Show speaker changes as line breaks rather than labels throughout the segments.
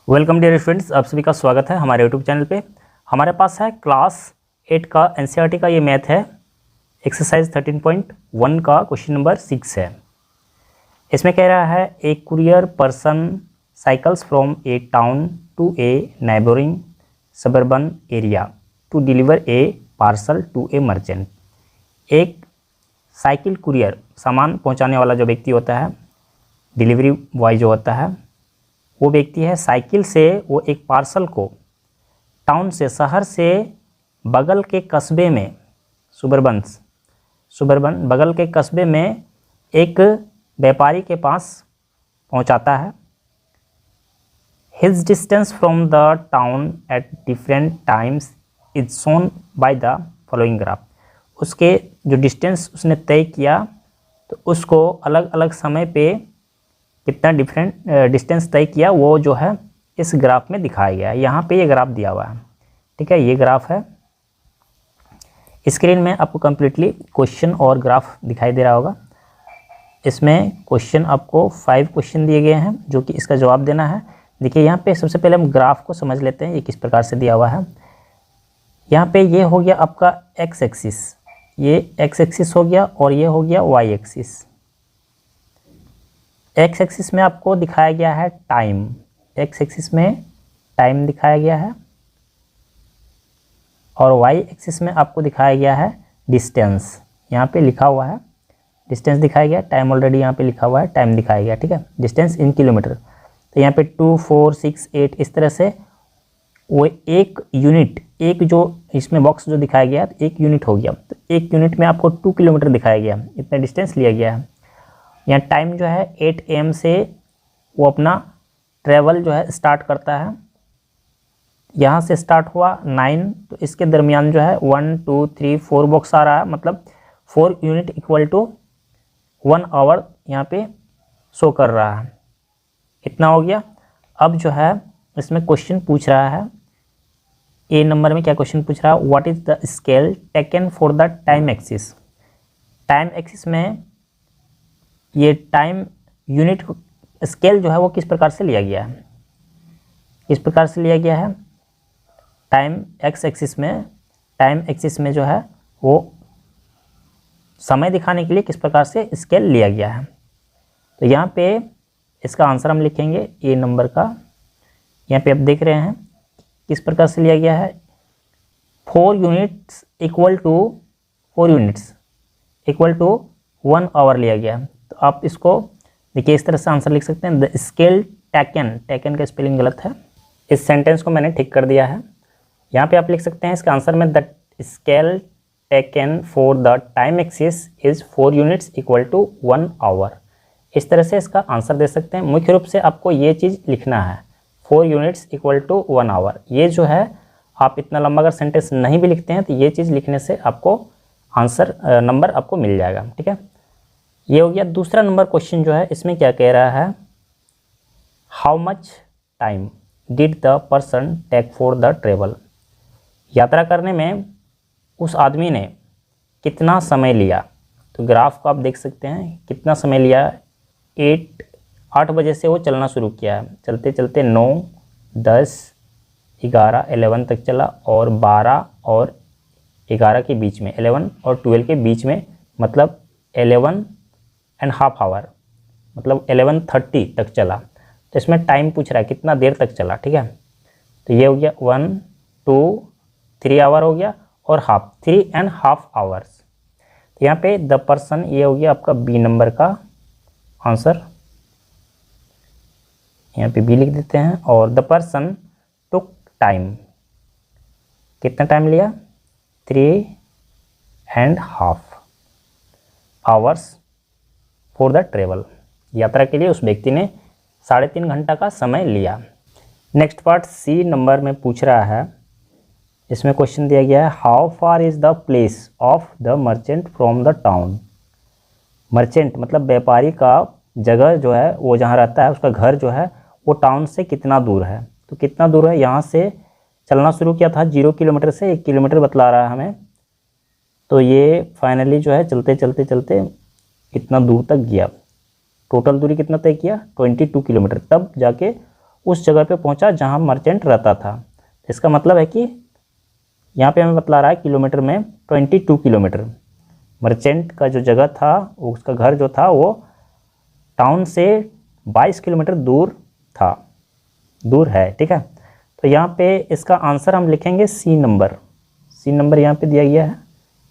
Welcome dear students, आप सभी का स्वागत है हमारे यूट्यूब चैनल पे। हमारे पास है क्लास 8 का एनसीईआरटी का ये मैथ है। एक्सरसाइज 13.1 का क्वेश्चन नंबर 6 है। इसमें कह रहा है a courier person cycles from a town to a neighbouring suburban area to deliver a parcel to a merchant. एक साइकिल कुरियर, सामान पहुंचाने वाला जो व्यक्ति होता है, डिलीवरी बॉय जो होता है, वो व्यक्ति है, साइकिल से वो एक पार्सल को टाउन से, शहर से बगल के कस्बे में, सुबर्बन बगल के कस्बे में एक व्यापारी के पास पहुंचाता है। His distance from the town at different times is shown by the following graph. उसके जो डिस्टेंस उसने तय किया तो उसको अलग अलग समय पे कितना डिस्टेंस तय किया वो जो है इस ग्राफ में दिखाया गया है। यहाँ पे ये ग्राफ दिया हुआ है, ठीक है, ये ग्राफ है। स्क्रीन में आपको कम्प्लीटली क्वेश्चन और ग्राफ दिखाई दे रहा होगा। इसमें क्वेश्चन आपको 5 क्वेश्चन दिए गए हैं जो कि इसका जवाब देना है। देखिए यहाँ पे सबसे पहले हम ग्राफ को समझ लेते हैं, ये किस प्रकार से दिया हुआ है। यहाँ पे ये हो गया आपका एक्स एक्सिस, ये एक्स एक्सिस हो गया और ये हो गया वाई एक्सिस। एक्स एक्सिस में आपको दिखाया गया है टाइम, एक्स एक्सिस में टाइम दिखाया गया है, और वाई एक्सिस में आपको दिखाया गया है डिस्टेंस। यहाँ पे लिखा हुआ है डिस्टेंस दिखाया गया, टाइम ऑलरेडी यहाँ पे लिखा हुआ है, टाइम दिखाया गया, ठीक है, डिस्टेंस इन किलोमीटर। तो यहाँ पे 2, 4, 6, 8 इस तरह से वो एक यूनिट, एक जो इसमें बॉक्स जो दिखाया गया तो एक यूनिट हो गया, तो एक यूनिट में आपको 2 किलोमीटर दिखाया गया, इतना डिस्टेंस लिया गया है। यहाँ टाइम जो है 8 AM से वो अपना ट्रैवल जो है स्टार्ट करता है। यहाँ से स्टार्ट हुआ 9, तो इसके दरमियान जो है 1, 2, 3, 4 बॉक्स आ रहा है, मतलब 4 यूनिट इक्वल टू 1 आवर यहाँ पे शो कर रहा है। इतना हो गया। अब जो है इसमें क्वेश्चन पूछ रहा है, ए नंबर में क्या क्वेश्चन पूछ रहा है, what is the scale taken for the time axis. Time axis में ये टाइम यूनिट स्केल जो है वो किस प्रकार से लिया गया है, किस प्रकार से लिया गया है। टाइम एक्स एक्सिस में, टाइम एक्सिस में जो है वो समय दिखाने के लिए किस प्रकार से स्केल लिया गया है। तो यहाँ पे इसका आंसर हम लिखेंगे ए नंबर का। यहाँ पे आप देख रहे हैं किस प्रकार से लिया गया है, 4 units equal to 4 units equal to 1 hour लिया गया है। तो आप इसको देखिए इस तरह से आंसर लिख सकते हैं, द स्केल टेकन, टेकन का स्पेलिंग गलत है, इस सेंटेंस को मैंने ठीक कर दिया है। यहाँ पे आप लिख सकते हैं इसका आंसर में, the scale taken for the time axis is 4 units equal to 1 hour. इस तरह से इसका आंसर दे सकते हैं। मुख्य रूप से आपको ये चीज़ लिखना है, 4 यूनिट्स इक्वल टू 1 आवर। ये जो है आप इतना लंबा अगर सेंटेंस नहीं भी लिखते हैं तो ये चीज़ लिखने से आपको आंसर नंबर आपको मिल जाएगा, ठीक है। ये हो गया। दूसरा नंबर क्वेश्चन जो है इसमें क्या कह रहा है, how much time did the person take for the travel. यात्रा करने में उस आदमी ने कितना समय लिया। तो ग्राफ को आप देख सकते हैं कितना समय लिया। 8 बजे से वो चलना शुरू किया है, चलते चलते 9, 10, 11, 11 तक चला, और 12 और 11 के बीच में, 11 और 12 के बीच में, मतलब 11.5 आवर, मतलब 11:30 तक चला। तो इसमें टाइम पूछ रहा है कितना देर तक चला, ठीक है। तो ये हो गया 1, 2, 3 आवर हो गया, और हाफ, 3.5 आवर्स। तो यहाँ पे द पर्सन, ये हो गया आपका बी नंबर का आंसर। यहाँ पे बी लिख देते हैं। और द पर्सन टुक टाइम, कितना टाइम लिया, 3.5 आवर्स फॉर द ट्रेवल। यात्रा के लिए उस व्यक्ति ने 3.5 घंटा का समय लिया। नेक्स्ट पार्ट सी नंबर में पूछ रहा है, इसमें क्वेश्चन दिया गया है, how far is the place of the merchant from the town. Merchant मतलब व्यापारी का जगह जो है, वो जहाँ रहता है उसका घर जो है वो टाउन से कितना दूर है। तो कितना दूर है, यहाँ से चलना शुरू किया था 0 किलोमीटर से, 1 किलोमीटर बतला रहा है हमें। तो ये फाइनली जो है चलते चलते चलते इतना दूर तक गया। टोटल दूरी कितना तय किया, 22 किलोमीटर, तब जाके उस जगह पे पहुंचा जहां मर्चेंट रहता था। इसका मतलब है कि यहाँ पे हमें बतला रहा है किलोमीटर में 22 किलोमीटर। मर्चेंट का जो जगह था, उसका घर जो था वो टाउन से 22 किलोमीटर दूर था, दूर है, ठीक है। तो यहाँ पे इसका आंसर हम लिखेंगे सी नंबर। सी नंबर यहाँ पे दिया गया है,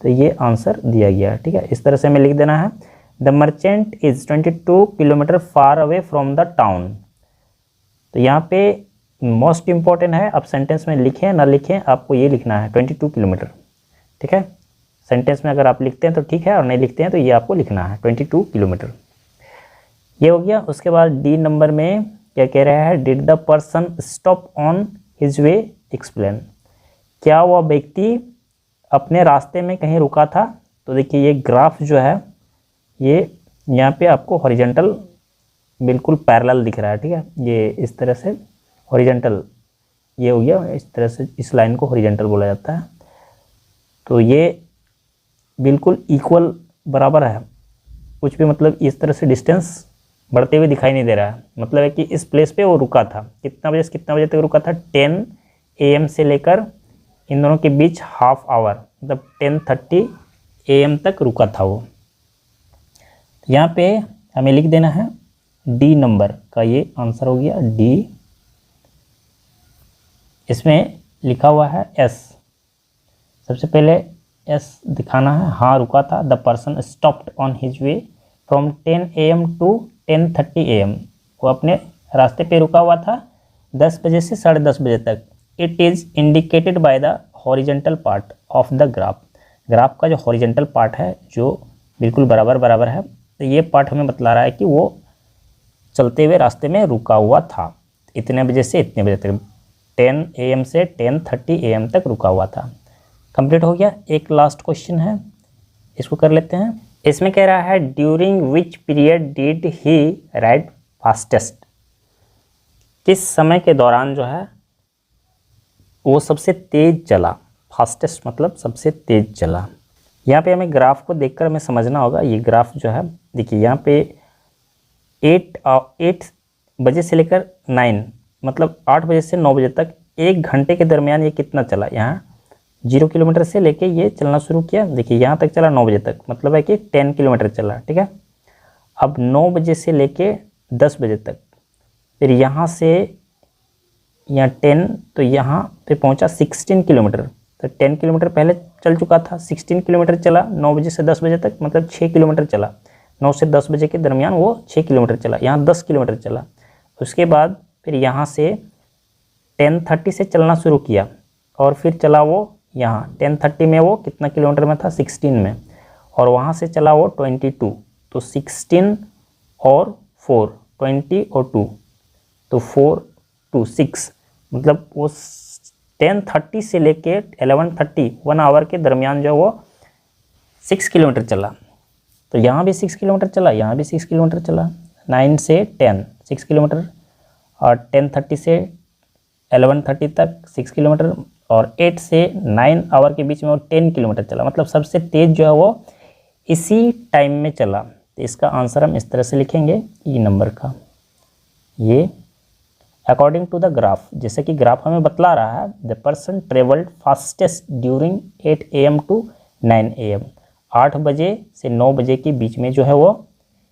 तो ये आंसर दिया गया है, ठीक है। इस तरह से हमें लिख देना है, the merchant is 22 kilometre far away from the town. तो यहाँ पे मोस्ट इंपॉर्टेंट है, अब सेंटेंस में लिखें ना लिखें, आपको ये लिखना है 22 किलोमीटर, ठीक है। सेंटेंस में अगर आप लिखते हैं तो ठीक है, और नहीं लिखते हैं तो ये आपको लिखना है 22 किलोमीटर। ये हो गया। उसके बाद डी नंबर में क्या कह रहा है, did the person stop on his way explain. क्या वह व्यक्ति अपने रास्ते में कहीं रुका था। तो देखिए ये ग्राफ जो है ये यहाँ पे आपको हॉरिजॉन्टल बिल्कुल पैरेलल दिख रहा है, ठीक है। ये इस तरह से हॉरिजॉन्टल ये हो गया, इस तरह से इस लाइन को हॉरिजॉन्टल बोला जाता है। तो ये बिल्कुल इक्वल बराबर है, कुछ भी मतलब इस तरह से डिस्टेंस बढ़ते हुए दिखाई नहीं दे रहा है। मतलब है कि इस प्लेस पे वो रुका था, कितना बजे से कितना बजे तक रुका था, 10 AM से लेकर इन दोनों के बीच हाफ आवर, मतलब 10:30 AM तक रुका था वो। यहाँ पे हमें लिख देना है डी नंबर का ये आंसर हो गया, डी। इसमें लिखा हुआ है एस, सबसे पहले एस दिखाना है, हाँ रुका था। The person stopped on his way from 10 AM to 10:30 AM। वो अपने रास्ते पे रुका हुआ था 10 बजे से 10:30 बजे तक। It is indicated by the horizontal part of the graph. Graph का जो हॉरिजेंटल पार्ट है जो बिल्कुल बराबर बराबर है, तो ये पार्ट हमें बतला रहा है कि वो चलते हुए रास्ते में रुका हुआ था, इतने बजे से इतने बजे तक, 10 AM से 10:30 AM तक रुका हुआ था। कंप्लीट हो गया। एक लास्ट क्वेश्चन है, इसको कर लेते हैं। इसमें कह रहा है during which period did he ride fastest. किस समय के दौरान जो है वो सबसे तेज चला। फास्टेस्ट मतलब सबसे तेज चला। यहाँ पे हमें ग्राफ को देखकर हमें समझना होगा। ये ग्राफ जो है देखिए यहाँ पे 8 बजे से लेकर 9 मतलब 8 बजे से 9 बजे तक 1 घंटे के दरमियान ये कितना चला। यहाँ 0 किलोमीटर से लेके ये चलना शुरू किया, देखिए यहाँ तक चला 9 बजे तक, मतलब है कि 10 किलोमीटर चला, ठीक है। अब 9 बजे से लेके 10 बजे तक, फिर यहाँ से यहाँ 10 तो यहाँ पे पहुँचा 16 किलोमीटर। तो 10 किलोमीटर पहले चल चुका था, 16 किलोमीटर चला 9 बजे से 10 बजे तक, मतलब 6 किलोमीटर चला। 9 से 10 बजे के दरमियान वो 6 किलोमीटर चला, यहाँ 10 किलोमीटर चला। उसके बाद फिर यहाँ से 10:30 से चलना शुरू किया और फिर चला वो यहाँ 10:30 में वो कितना किलोमीटर में था, 16 में, और वहाँ से चला वो 22। तो 16 और 4, 20 और 2, तो 4 to 6, मतलब वो 10:30 से लेके 11:30 1 आवर के दरमियान जो वो 6 किलोमीटर चला। तो यहाँ भी 6 किलोमीटर चला, यहाँ भी 6 किलोमीटर चला। 9 से 10 6 किलोमीटर, और 10:30 से 11:30 तक 6 किलोमीटर, और 8 से 9 आवर के बीच में वो 10 किलोमीटर चला। मतलब सबसे तेज़ जो है वो इसी टाइम में चला। तो इसका आंसर हम इस तरह से लिखेंगे, ई नंबर का। ये अकॉर्डिंग टू द ग्राफ, जैसे कि ग्राफ हमें बतला रहा है, the person travelled fastest during 8 AM to 9 AM। 8 बजे से 9 बजे के बीच में जो है वो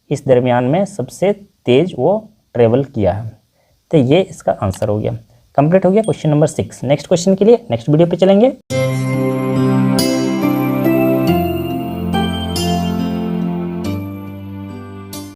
इस दरमियान में सबसे तेज़ वो ट्रेवल किया है। तो ये इसका आंसर हो गया। कंप्लीट हो गया क्वेश्चन नंबर 6। नेक्स्ट क्वेश्चन के लिए नेक्स्ट वीडियो पे चलेंगे।